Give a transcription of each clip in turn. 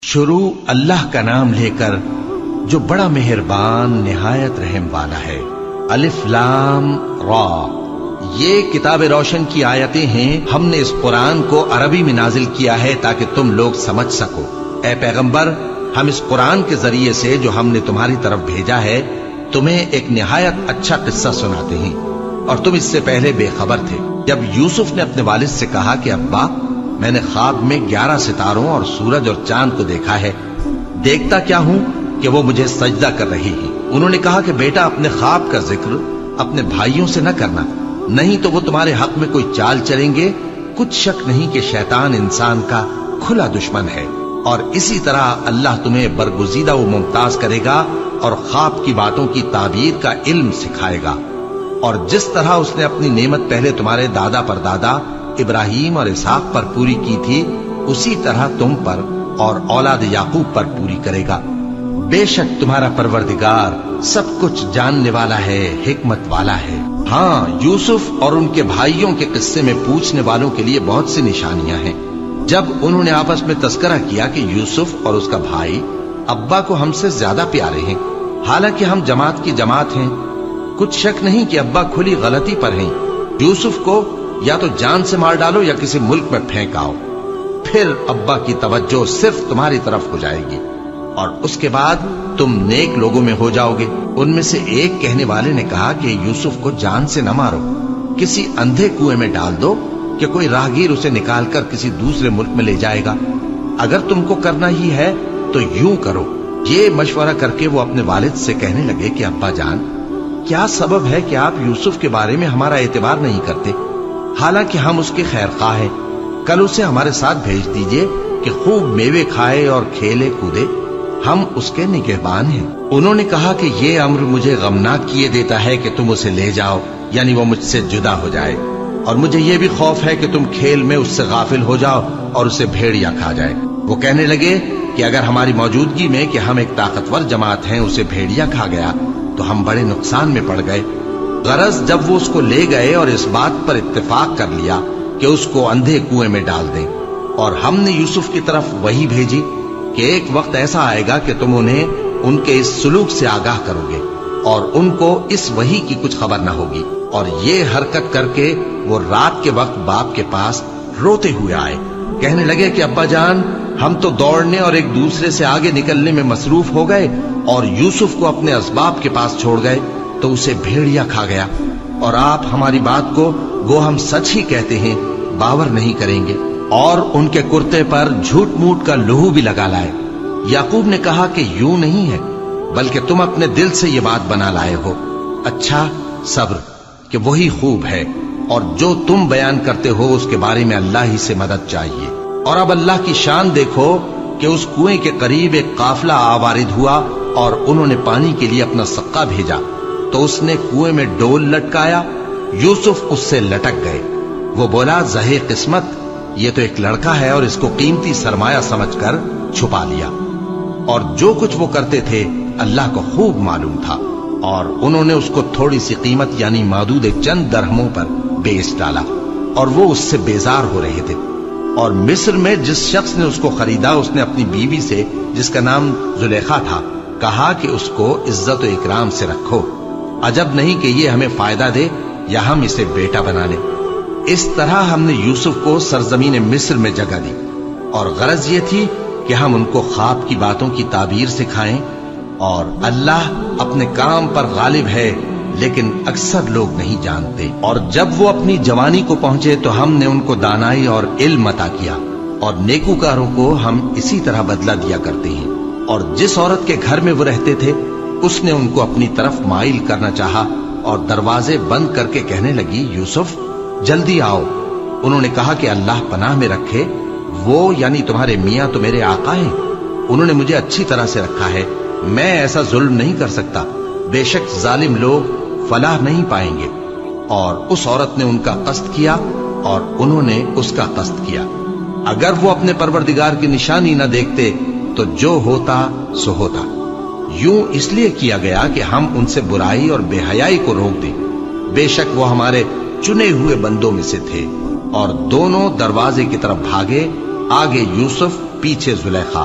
شروع اللہ کا نام لے کر جو بڑا مہربان نہایت رحم والا ہے۔ الف لام را، یہ کتاب روشن کی آیتیں ہیں۔ ہم نے اس قرآن کو عربی میں نازل کیا ہے تاکہ تم لوگ سمجھ سکو۔ اے پیغمبر، ہم اس قرآن کے ذریعے سے جو ہم نے تمہاری طرف بھیجا ہے تمہیں ایک نہایت اچھا قصہ سناتے ہیں، اور تم اس سے پہلے بے خبر تھے۔ جب یوسف نے اپنے والد سے کہا کہ ابا، میں نے خواب میں 11 ستاروں اور سورج اور چاند کو دیکھا ہے، دیکھتا کیا ہوں کہ وہ مجھے سجدہ کر رہی ہیں۔ انہوں نے کہا کہ بیٹا، اپنے خواب کا ذکر اپنے بھائیوں سے نہ کرنا، نہیں تو وہ تمہارے حق میں کوئی چال چلیں گے۔ کچھ شک نہیں کہ شیطان انسان کا کھلا دشمن ہے، اور اسی طرح اللہ تمہیں برگزیدہ و ممتاز کرے گا اور خواب کی باتوں کی تعبیر کا علم سکھائے گا، اور جس طرح اس نے اپنی نعمت پہلے تمہارے دادا پر دادا ابراہیم اور اسحاق پر پوری کی تھی، اسی طرح تم پر اور اولاد یعقوب پر پوری کرے گا۔ بے شک تمہارا پروردگار سب کچھ جاننے والا ہے، حکمت والا ہے۔ ہاں، یوسف اور ان کے بھائیوں کے قصے میں پوچھنے والوں کے لیے بہت سی نشانیاں ہیں۔ جب انہوں نے آپس میں تذکرہ کیا کہ یوسف اور اس کا بھائی ابا کو ہم سے زیادہ پیارے ہیں، حالانکہ ہم جماعت کی جماعت ہیں، کچھ شک نہیں کہ ابا کھلی غلطی پر ہیں۔ یوسف کو یا تو جان سے مار ڈالو یا کسی ملک میں پھینک آؤ، پھر ابا کی توجہ صرف تمہاری طرف ہو جائے گی، اور اس کے بعد تم نیک لوگوں میں ہو جاؤ گے۔ ان میں سے ایک کہنے والے نے کہا کہ یوسف کو جان سے نہ مارو، کسی اندھے کنویں میں ڈال دو کہ کوئی راہگیر اسے نکال کر کسی دوسرے ملک میں لے جائے گا۔ اگر تم کو کرنا ہی ہے تو یوں کرو۔ یہ مشورہ کر کے وہ اپنے والد سے کہنے لگے کہ ابا جان، کیا سبب ہے کہ آپ یوسف کے بارے میں ہمارا اعتبار نہیں کرتے، حالانکہ ہم اس کے خیر خواہ ہیں؟ کل اسے ہمارے ساتھ بھیج دیجئے کہ خوب میوے کھائے اور کھیلے کودے، ہم اس کے نگہبان ہیں۔ انہوں نے کہا کہ یہ امر مجھے غمناک کیے دیتا ہے کہ تم اسے لے جاؤ، یعنی وہ مجھ سے جدا ہو جائے، اور مجھے یہ بھی خوف ہے کہ تم کھیل میں اس سے غافل ہو جاؤ اور اسے بھیڑیا کھا جائے۔ وہ کہنے لگے کہ اگر ہماری موجودگی میں کہ ہم ایک طاقتور جماعت ہیں اسے بھیڑیا کھا گیا تو ہم بڑے نقصان میں پڑ گئے۔ غرض جب وہ اس کو لے گئے اور اس بات پر اتفاق کر لیا کہ اس کو اندھے کنویں میں ڈال دیں، اور ہم نے یوسف کی طرف وحی بھیجی کہ ایک وقت ایسا آئے گا کہ تم انہیں ان کے اس سلوک سے آگاہ کرو گے، اور ان کو اس وحی کی کچھ خبر نہ ہوگی۔ اور یہ حرکت کر کے وہ رات کے وقت باپ کے پاس روتے ہوئے آئے، کہنے لگے کہ ابا جان، ہم تو دوڑنے اور ایک دوسرے سے آگے نکلنے میں مصروف ہو گئے اور یوسف کو اپنے اسباب کے پاس چھوڑ گئے تو اسے بھیڑیا کھا گیا، اور آپ ہماری بات کو گو ہم سچ ہی کہتے ہیں باور نہیں کریں گے، اور ان کے کرتے پر جھوٹ موٹ کا لہو بھی لگا لائے۔ یعقوب نے کہا کہ یوں نہیں ہے، بلکہ تم اپنے دل سے یہ بات بنا لائے ہو۔ اچھا، صبر کہ وہی خوب ہے، اور جو تم بیان کرتے ہو اس کے بارے میں اللہ ہی سے مدد چاہیے۔ اور اب اللہ کی شان دیکھو کہ اس کنویں کے قریب ایک قافلہ آوارد ہوا، اور انہوں نے پانی کے لیے اپنا سقا بھیجا، تو اس نے کنویں میں ڈول لٹکایا، یوسف اس سے لٹک گئے۔ وہ بولا، زہے قسمت، یہ تو ایک لڑکا ہے، اور اس کو قیمتی سرمایہ سمجھ کر چھپا لیا۔ اور جو کچھ وہ کرتے تھے اللہ کو خوب معلوم تھا، اور انہوں نے اس کو تھوڑی سی قیمت یعنی مادود چند درہموں پر بیچ ڈالا، اور وہ اس سے بیزار ہو رہے تھے۔ اور مصر میں جس شخص نے اس کو خریدا، اس نے اپنی بیوی سے جس کا نام زلیخا تھا کہا کہ اس کو عزت و اکرام سے رکھو، عجب نہیں کہ یہ ہمیں فائدہ دے یا ہم اسے بیٹا بنا لیں۔ اس طرح ہم نے یوسف کو سرزمین مصر میں جگہ دی، اور غرض یہ تھی کہ ہم ان کو خواب کی باتوں کی تعبیر سکھائیں، اور اللہ اپنے کام پر غالب ہے، لیکن اکثر لوگ نہیں جانتے۔ اور جب وہ اپنی جوانی کو پہنچے تو ہم نے ان کو دانائی اور علم عطا کیا، اور نیکوکاروں کو ہم اسی طرح بدلہ دیا کرتے ہیں۔ اور جس عورت کے گھر میں وہ رہتے تھے اس نے ان کو اپنی طرف مائل کرنا چاہا، اور دروازے بند کر کے کہنے لگی، یوسف جلدی آؤ۔ انہوں نے کہا کہ اللہ پناہ میں رکھے، وہ یعنی تمہارے میاں تو میرے آقا ہیں، انہوں نے مجھے اچھی طرح سے رکھا ہے، میں ایسا ظلم نہیں کر سکتا، بے شک ظالم لوگ فلاح نہیں پائیں گے۔ اور اس عورت نے ان کا قصد کیا، اور انہوں نے اس کا قصد کیا۔ اگر وہ اپنے پروردگار کی نشانی نہ دیکھتے تو جو ہوتا سو ہوتا۔ یوں اس لیے کیا گیا کہ ہم ان سے برائی اور بے حیائی کو روک دیں، بے شک وہ ہمارے چنے ہوئے بندوں میں سے تھے۔ اور دونوں دروازے کی طرف بھاگے، آگے یوسف پیچھے زلیخا۔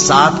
7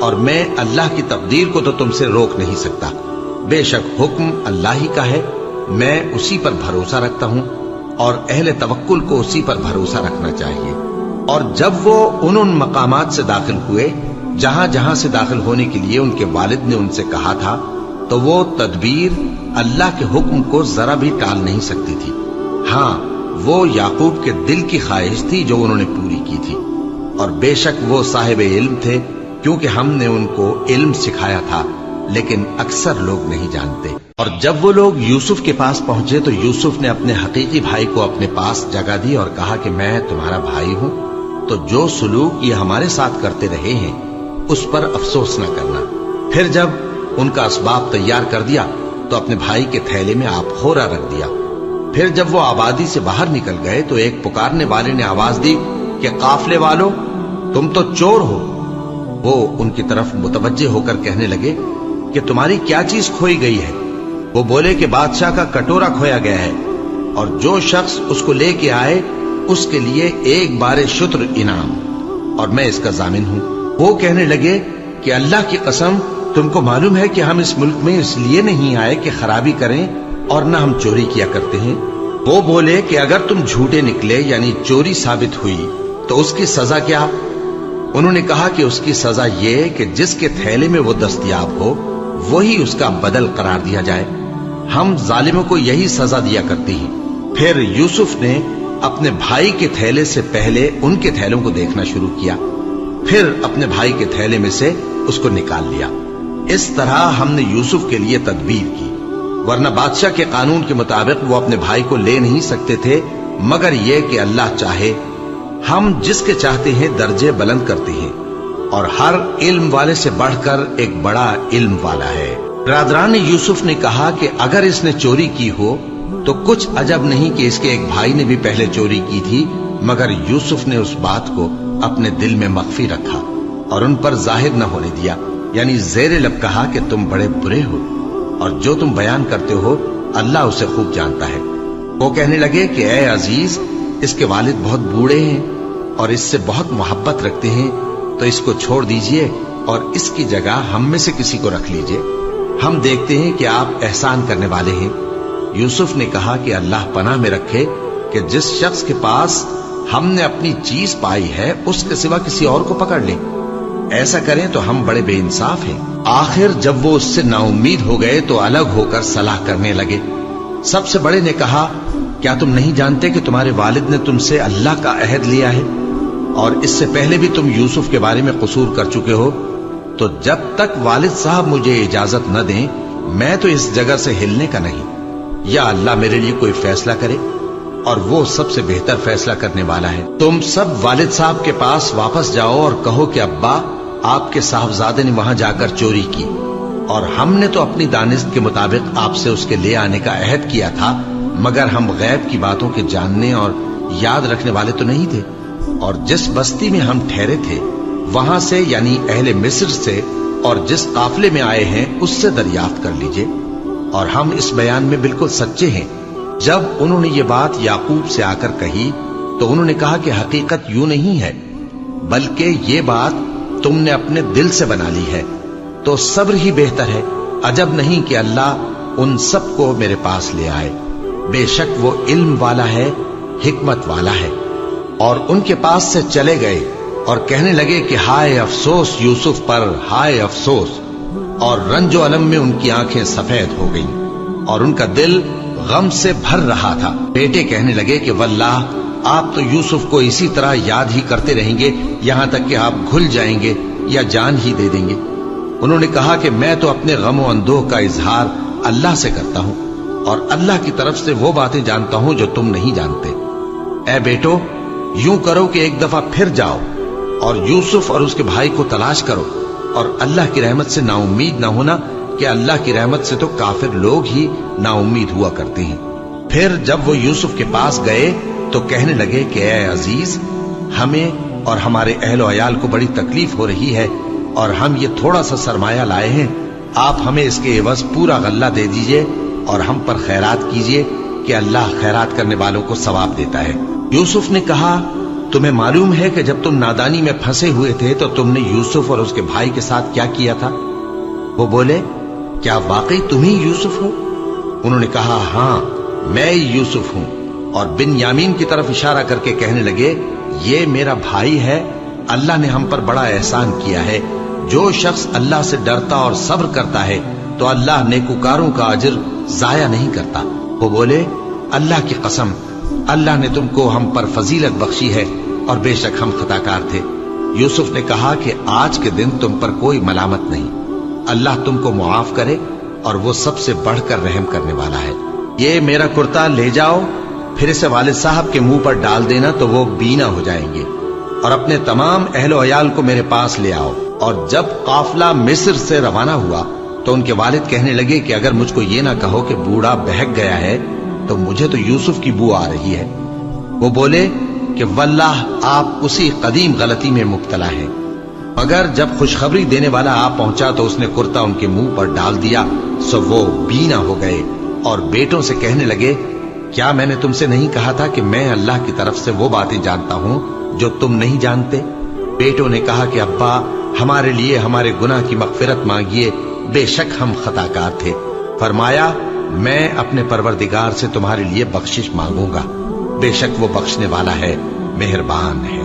اور میں اللہ کی تقدیر کو تو تم سے روک نہیں سکتا۔ بے شک حکم اللہ ہی کا ہے، میں اسی پر بھروسہ رکھتا ہوں، اور اہل توکل کو اسی پر بھروسہ رکھنا چاہیے۔ اور جب وہ ان مقامات سے داخل ہوئے جہاں جہاں سے داخل ہونے کے لیے ان کے والد نے ان سے کہا تھا، تو وہ تدبیر اللہ کے حکم کو ذرا بھی ٹال نہیں سکتی تھی۔ ہاں، وہ یعقوب کے دل کی خواہش تھی جو انہوں نے پوری کی تھی، اور بے شک وہ صاحب علم تھے، کیونکہ ہم نے ان کو علم سکھایا تھا، لیکن اکثر لوگ نہیں جانتے۔ اور جب وہ لوگ یوسف کے پاس پہنچے تو یوسف نے اپنے حقیقی بھائی کو اپنے پاس جگہ دی اور کہا کہ میں تمہارا بھائی ہوں، تو جو سلوک یہ ہمارے ساتھ کرتے رہے ہیں اس پر افسوس نہ کرنا۔ پھر جب ان کا اسباب تیار کر دیا تو اپنے بھائی کے تھیلے میں آپ خورا رکھ دیا۔ پھر جب وہ آبادی سے باہر نکل گئے تو ایک پکارنے والے نے آواز دی کہ قافلے والو، تم تو چور ہو۔ وہ ان کی طرف متوجہ ہو کر کہنے لگے کہ تمہاری کیا چیز کھوئی گئی ہے؟ وہ بولے کہ بادشاہ کا کٹورا کھویا گیا ہے، اور جو شخص اس کو لے کے آئے اس کے لیے 1 بار شتر انعام، اور میں اس کا ضامن ہوں۔ وہ کہنے لگے کہ اللہ کی قسم، تم کو معلوم ہے کہ ہم اس ملک میں اس لیے نہیں آئے کہ خرابی کریں، اور نہ ہم چوری کیا کرتے ہیں۔ وہ بولے کہ اگر تم جھوٹے نکلے یعنی چوری ثابت ہوئی تو اس کی سزا کیا؟ انہوں نے کہا کہ اس کی سزا یہ کہ جس کے تھیلے میں وہ دستیاب ہو وہی اس کا بدل قرار دیا جائے۔ ہم ظالموں کو یہی سزا دیا کرتے ہیں۔ پھر یوسف نے اپنے بھائی کے تھیلے سے پہلے ان کے تھیلوں کو دیکھنا شروع کیا، پھر اپنے بھائی کے تھیلے میں سے اس کو نکال لیا۔ اس طرح ہم نے یوسف کے لیے تدبیر کی، ورنہ بادشاہ کے قانون کے مطابق وہ اپنے بھائی کو لے نہیں سکتے تھے، مگر یہ کہ اللہ چاہے۔ ہم جس کے چاہتے ہیں درجے بلند کرتے ہیں، اور ہر علم والے سے بڑھ کر ایک بڑا علم والا ہے۔ برادران یوسف نے کہا کہ اگر اس نے چوری کی ہو تو کچھ عجب نہیں کہ اس کے ایک بھائی نے بھی پہلے چوری کی تھی، مگر یوسف نے اس بات کو اپنے دل میں مخفی رکھا اور ان پر ظاہر نہ ہونے دیا، یعنی زیر لب کہا کہ تم بڑے برے ہو، اور جو تم بیان کرتے ہو اللہ اسے خوب جانتا ہے۔ وہ کہنے لگے کہ اے عزیز، اس کے والد بہت بوڑھے ہیں اور اس سے بہت محبت رکھتے ہیں، تو اس کو چھوڑ دیجئے اور اس کی جگہ ہم میں سے کسی کو رکھ لیجئے، ہم دیکھتے ہیں کہ آپ احسان کرنے والے ہیں۔ یوسف نے کہا کہ اللہ پناہ میں رکھے کہ جس شخص کے پاس ہم نے اپنی چیز پائی ہے اس کے سوا کسی اور کو پکڑ لیں، ایسا کریں تو ہم بڑے بے انصاف ہیں۔ آخر جب وہ اس سے نا امید ہو گئے تو الگ ہو کر صلاح کرنے لگے۔ سب سے بڑے نے کہا، کیا تم نہیں جانتے کہ تمہارے والد نے تم سے اللہ کا عہد لیا ہے، اور اس سے پہلے بھی تم یوسف کے بارے میں قصور کر چکے ہو؟ تو جب تک والد صاحب مجھے اجازت نہ دیں میں تو اس جگہ سے ہلنے کا نہیں، یا اللہ میرے لیے کوئی فیصلہ کرے، اور وہ سب سے بہتر فیصلہ کرنے والا ہے۔ تم سب والد صاحب کے پاس واپس جاؤ اور کہو کہ ابا، آپ کے صاحبزادے نے وہاں جا کر چوری کی، اور ہم نے تو اپنی دانست کے مطابق آپ سے اس کے لے آنے کا عہد کیا تھا، مگر ہم غیب کی باتوں کے جاننے اور یاد رکھنے والے تو نہیں تھے، اور جس بستی میں ہم ٹھہرے تھے وہاں سے یعنی اہل مصر سے اور جس قافلے میں آئے ہیں اس سے دریافت کر لیجئے، اور ہم اس بیان میں بالکل سچے ہیں۔ جب انہوں نے یہ بات یعقوب سے آ کر کہی تو انہوں نے کہا کہ حقیقت یوں نہیں ہے، بلکہ یہ بات تم نے اپنے دل سے بنا لی ہے، تو صبر ہی بہتر ہے۔ عجب نہیں کہ اللہ ان سب کو میرے پاس لے آئے، بے شک وہ علم والا ہے، حکمت والا ہے۔ اور ان کے پاس سے چلے گئے اور کہنے لگے کہ ہائے افسوس یوسف پر، ہائے افسوس، اور رنج و الم میں ان کی آنکھیں سفید ہو گئیں اور ان کا دل غم سے بھر رہا تھا۔ بیٹے کہنے لگے کہ واللہ آپ تو یوسف کو اسی طرح یاد ہی کرتے رہیں گے یہاں تک کہ آپ گھل جائیں گے یا جان ہی دے دیں گے۔ انہوں نے کہا کہ میں تو اپنے غم و اندوہ کا اظہار اللہ سے کرتا ہوں، اور اللہ کی طرف سے وہ باتیں جانتا ہوں جو تم نہیں جانتے۔ اے بیٹو، یوں کرو کہ ایک دفعہ پھر جاؤ اور یوسف اور اس کے بھائی کو تلاش کرو، اور اللہ کی رحمت سے نا امید نہ ہونا کہ اللہ کی رحمت سے تو کافر لوگ ہی نا امید ہوا کرتے ہیں۔ پھر جب وہ یوسف کے پاس گئے تو کہنے لگے کہ اے عزیز، ہمیں اور ہمارے اہل و عیال کو بڑی تکلیف ہو رہی ہے، اور ہم یہ تھوڑا سا سرمایہ لائے ہیں، آپ ہمیں اس کے عوض پورا غلہ دے دیجئے اور ہم پر خیرات کیجئے کہ اللہ خیرات کرنے والوں کو ثواب دیتا ہے۔ یوسف نے کہا تمہیں معلوم ہے کہ جب تم نادانی میں پھنسے ہوئے تھے تو تم نے یوسف اور اس کے بھائی کے ساتھ کیا کیا تھا؟ وہ بولے کیا واقعی تم ہی یوسف ہو؟ انہوں نے کہا ہاں میں یوسف ہوں، اور بن یامین کی طرف اشارہ کر کے کہنے لگے یہ میرا بھائی ہے، اللہ نے ہم پر بڑا احسان کیا ہے، جو شخص اللہ سے ڈرتا اور صبر کرتا ہے تو اللہ نیکوکاروں کا اجر ضائع نہیں کرتا۔ وہ بولے اللہ کی قسم اللہ نے تم کو ہم پر فضیلت بخشی ہے اور بے شک ہم خطا کار تھے۔ یوسف نے کہا کہ آج کے دن تم پر کوئی ملامت نہیں، اللہ تم کو معاف کرے اور وہ سب سے بڑھ کر رحم کرنے والا ہے۔ یہ میرا کرتا لے جاؤ، پھر اسے والد صاحب کے منہ پر ڈال دینا تو وہ بینا ہو جائیں گے، اور اپنے تمام اہل و عیال کو میرے پاس لے آؤ۔ اور جب قافلہ مصر سے روانہ ہوا تو ان کے والد کہنے لگے کہ اگر مجھ کو یہ نہ کہو کہ بوڑھا بہک گیا ہے تو مجھے تو یوسف کی بو آ رہی ہے۔ وہ بولے کہ واللہ آپ اسی قدیم غلطی میں مبتلا ہیں۔ مگر جب خوشخبری دینے والا آپ پہنچا تو اس نے کرتا ان کے منہ پر ڈال دیا، سو وہ بینا ہو گئے اور بیٹوں سے کہنے لگے کیا میں نے تم سے نہیں کہا تھا کہ میں اللہ کی طرف سے وہ باتیں جانتا ہوں جو تم نہیں جانتے؟ بیٹوں نے کہا کہ ابا ہمارے لیے ہمارے گناہ کی مغفرت مانگیے، بے شک ہم خطا کار تھے۔ فرمایا میں اپنے پروردگار سے تمہارے لیے بخشش مانگوں گا، بے شک وہ بخشنے والا ہے، مہربان ہے۔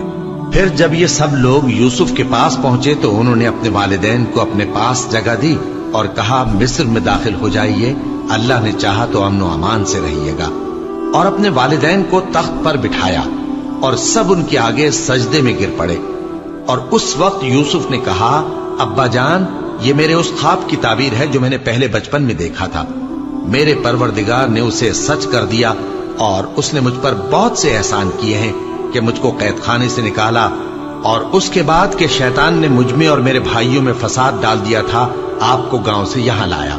پھر جب یہ سب لوگ یوسف کے پاس پہنچے تو انہوں نے اپنے والدین کو اپنے پاس جگہ دی اور کہا مصر میں داخل ہو جائیے، اللہ نے چاہا تو امن و امان سے رہیے گا، اور اپنے والدین کو تخت پر بٹھایا اور سب ان کے آگے سجدے میں گر پڑے۔ اور اس وقت یوسف نے کہا ابا جان یہ میرے اس خواب کی تعبیر ہے جو میں نے پہلے بچپن میں دیکھا تھا، میرے پروردگار نے اسے سچ کر دیا اور اس نے مجھ پر بہت سے احسان کیے ہیں کہ مجھ کو قید خانے سے نکالا، اور اس کے بعد کہ شیطان نے مجھ میں اور میرے بھائیوں میں فساد ڈال دیا تھا آپ کو گاؤں سے یہاں لایا۔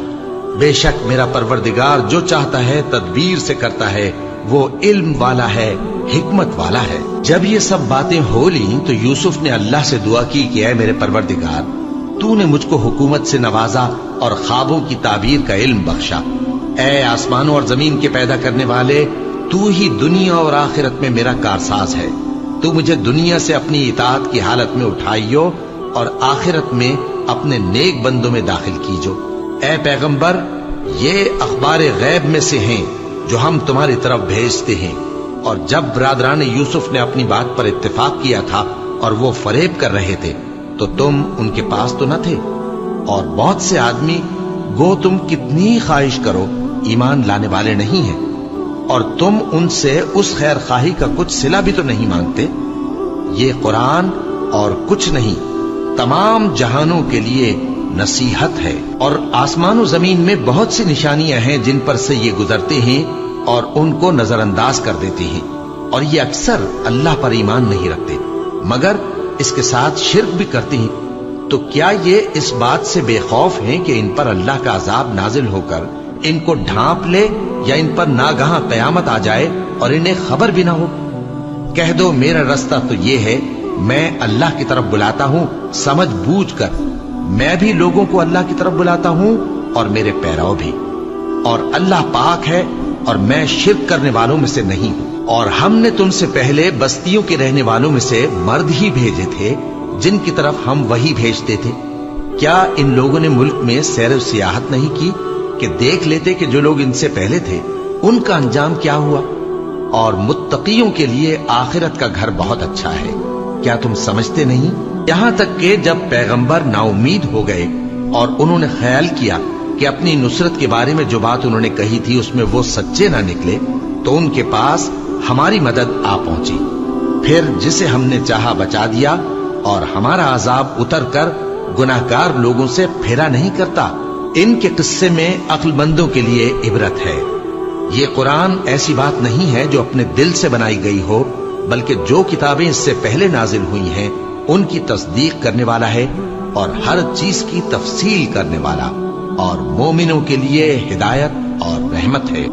بے شک میرا پروردگار جو چاہتا ہے تدبیر سے کرتا ہے، وہ علم والا ہے، حکمت والا ہے۔ جب یہ سب باتیں ہو لیں تو یوسف نے اللہ سے دعا کی کہ اے میرے پروردگار تو نے مجھ کو حکومت سے نوازا اور خوابوں کی تعبیر کا علم بخشا۔ اے آسمانوں اور زمین کے پیدا کرنے والے، تو ہی دنیا اور آخرت میں میرا کارساز ہے، تو مجھے دنیا سے اپنی اطاعت کی حالت میں اٹھائیو اور آخرت میں اپنے نیک بندوں میں داخل کیجو۔ اے پیغمبر یہ اخبار غیب میں سے ہیں جو ہم تمہاری طرف بھیجتے ہیں۔ اور جب برادران یوسف نے اپنی بات پر اتفاق کیا تھا اور وہ فریب کر رہے تھے تو تم ان کے پاس تو نہ تھے، اور بہت سے آدمی گو تم کتنی خواہش کرو ایمان لانے والے نہیں ہیں، اور تم ان سے اس خیر خواہی کا کچھ صلہ بھی تو نہیں مانگتے۔ یہ قرآن اور کچھ نہیں تمام جہانوں کے لیے نصیحت ہے، اور آسمان و زمین میں بہت سی نشانیاں ہیں جن پر سے یہ گزرتے ہیں اور ان کو نظر انداز کر دیتے ہیں، اور یہ اکثر اللہ پر ایمان نہیں رکھتے مگر اس کے ساتھ شرک بھی کرتے ہیں۔ تو کیا یہ اس بات سے بے خوف ہیں کہ ان پر اللہ کا عذاب نازل ہو کر ان کو ڈھانپ لے، یا ان پر ناگہاں قیامت آ جائے اور انہیں خبر بھی نہ ہو؟ کہہ دو میرا رستہ تو یہ ہے، میں اللہ کی طرف بلاتا ہوں سمجھ بوجھ کر، میں بھی لوگوں کو اللہ کی طرف بلاتا ہوں اور میرے پیرو بھی، اور اللہ پاک ہے اور میں شرک کرنے والوں میں سے نہیں ہوں۔ اور ہم نے تم سے پہلے بستیوں کے رہنے والوں میں سے مرد ہی بھیجے تھے جن کی طرف ہم وہی بھیجتے تھے۔ کیا ان لوگوں نے ملک میں سیر و سیاحت نہیں کی کہ دیکھ لیتے کہ جو لوگ ان سے پہلے تھے ان کا انجام کیا ہوا؟ اور متقیوں کے لیے آخرت کا گھر بہت اچھا ہے، کیا تم سمجھتے نہیں؟ یہاں تک کہ جب پیغمبر نا امید ہو گئے اور انہوں نے خیال کیا کہ اپنی نصرت کے بارے میں جو بات انہوں نے کہی تھی اس میں وہ سچے نہ نکلے، تو ان کے پاس ہماری مدد آ پہنچی، پھر جسے ہم نے چاہا بچا دیا، اور ہمارا عذاب اتر کر گناہگار لوگوں سے پھیرا نہیں کرتا۔ ان کے قصے میں عقل مندوں کے لیے عبرت ہے۔ یہ قرآن ایسی بات نہیں ہے جو اپنے دل سے بنائی گئی ہو، بلکہ جو کتابیں اس سے پہلے نازل ہوئی ہیں ان کی تصدیق کرنے والا ہے اور ہر چیز کی تفصیل کرنے والا، اور مومنوں کے لیے ہدایت اور رحمت ہے۔